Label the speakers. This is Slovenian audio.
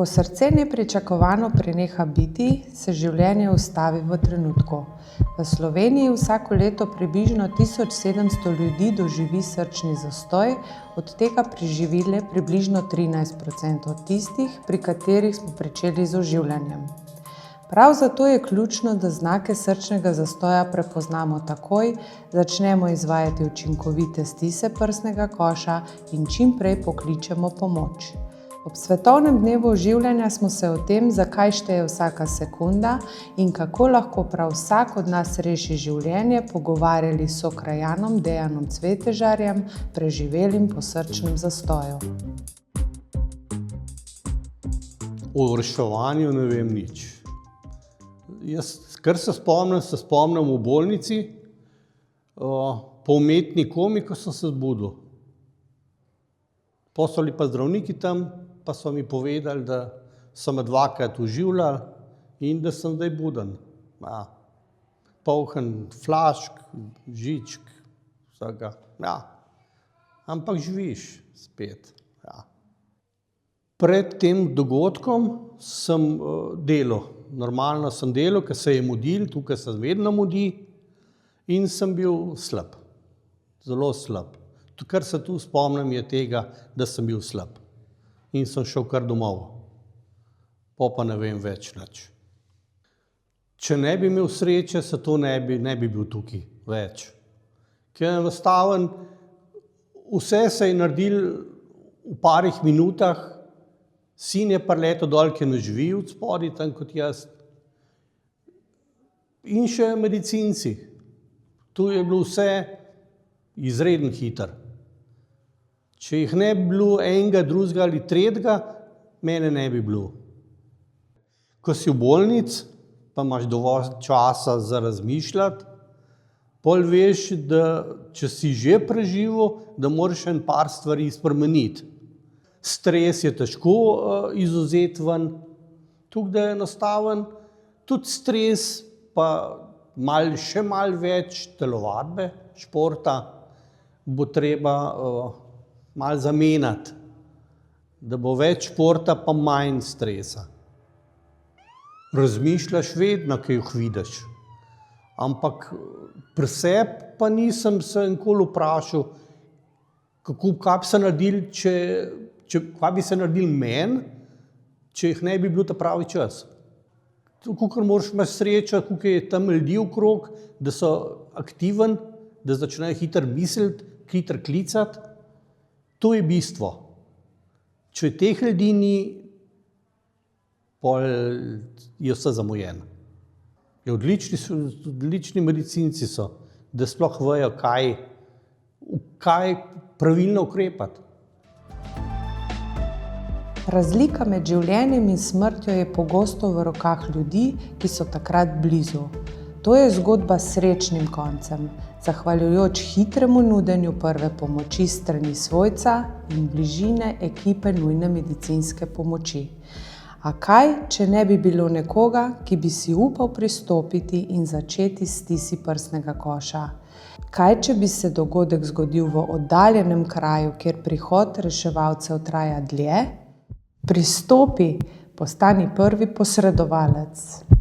Speaker 1: Ko srce nepričakovano preneha biti, se življenje ustavi v trenutku. V Sloveniji vsako leto približno 1700 ljudi doživi srčni zastoj, od tega preživi le približno 13% tistih, pri katerih smo pričeli z oživljanjem. Prav zato je ključno, da znake srčnega zastoja prepoznamo takoj, začnemo izvajati učinkovite stise prsnega koša in čim prej pokličemo pomoč. Ob svetovnem dnevu oživljanja smo se o tem, zakaj šteje vsaka sekunda in kako lahko prav vsak od nas reši življenje, pogovarjali s sokrajanom Dejanom Cvetežarjem, preživelim po srčnem zastoju.
Speaker 2: O reševanju ne vem nič. Jaz, kar se spomnim v bolnici, po umetni komi, ko sem se zbudil. Poslali pa zdravniki tam, pa so mi povedali, da so me dvakrat oživljali in da sem zdaj buden. Poln flašk, žičk, vsega. Ampak živiš spet. Pred tem dogodkom sem delal. Normalno sem delal, ker se je mudil, tukaj se vedno mudi in sem bil slab. Zelo slab. Kar se tu spomnim je tega, da sem bil slab. In sem šel kar domov. Pa ne vem več nič. Če ne bi imel sreče, se to ne bi bil tukaj več. Ker enostavno vse se je naredil v parih minutah, sin je priletel dol, ki ne živi od spodaj, tam kot jaz. In še medicinci. Tu je bilo vse izredno hitro. Če jih ne bi bilo enega, drugega ali tretjega, mene ne bi bilo. Ko si v bolnici, pa imaš dovolj časa za razmišljati, pol veš, da če si že preživel, da moraš en par stvari spremeniti. Stres je težko izvzeti ven, tukaj da je enostaven, tudi stres, pa še malo več telovadbe, športa, bo treba malo zamenjati, da bo več športa, pa manj stresa. Razmišljaš vedno, ko jih vidiš, ampak pri sebi pa nisem se nikoli vprašal, kaj bi se naredili, kaj bi se naredil meni, če jih ne bi bilo ta pravi čas. Kakor moraš imeti srečo, koliko je tam ljudi okrog, da so aktiven, da začnejo hitro misliti, hitro klicati. To je bistvo. Če teh ljudi ni, pol je vse zamujeno. Odlični medicinci so, da sploh vejo, kaj pravilno ukrepati.
Speaker 1: Razlika med življenjem in smrtjo je pogosto v rokah ljudi, ki so takrat blizu. To je zgodba s srečnim koncem, zahvaljujoč hitremu nudenju prve pomoči s strani svojca in bližine ekipe nujne medicinske pomoči. A kaj, če ne bi bilo nekoga, ki bi si upal pristopiti in začeti s stisi prsnega koša? Kaj, če bi se dogodek zgodil v oddaljenem kraju, kjer prihod reševalcev traja dlje? Pristopi, postani prvi posredovalec.